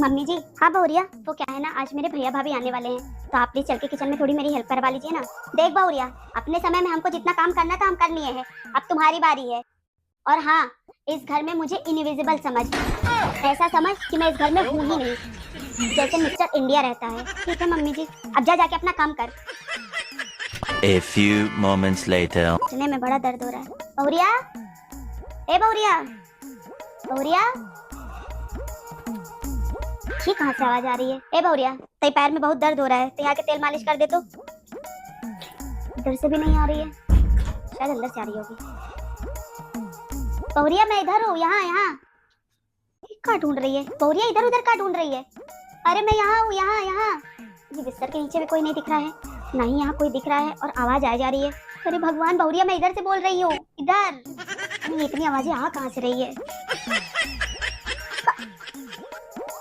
Mummy जी। हाँ बहुरिया, वो क्या है ना, आज मेरे भैया भाभी आने वाले हैं, तो आप प्लीज चल के किचन में थोड़ी मेरी हेल्प करवा लीजिए ना। देख बहुरिया, अपने समय में हमको जितना काम करना था हम कर लिए हैं, अब तुम्हारी बारी है। और हाँ, इस घर में मुझे इनविजिबल समझ, ऐसा समझ कि मैं इस घर में हूँ ही नहीं, जैसे मिस्टर इंडिया रहता है। ठीक है मम्मी जी, अब जा जाके अपना काम कर। A few moments later. सुनने में बड़ा दर्द हो रहा है। बहुरिया, ए बहुरिया, बहुरिया, ये कहाँ से आवाज आ रही है? ए बहुरिया, तेरे पैर में बहुत दर्द हो रहा है, तो यहाँ के तेल मालिश कर दे तो। इधर से भी नहीं आ रही है, शायद अंदर से आ रही होगी। बहुरिया मैं इधर हूँ, यहाँ यहाँ। कहाँ ढूंढ रही है बहुरिया? इधर उधर कहाँ ढूंढ रही है? अरे मैं यहाँ हूँ, यहाँ यहाँ। ये बिस्तर के नीचे भी कोई नहीं दिख रहा है, नहीं यहाँ कोई दिख रहा है, और आवाज आ जा रही है। अरे भगवान बहुरिया, मैं इधर से बोल रही हूँ, इधर। इतनी आवाजें आ कहाँ से रही है?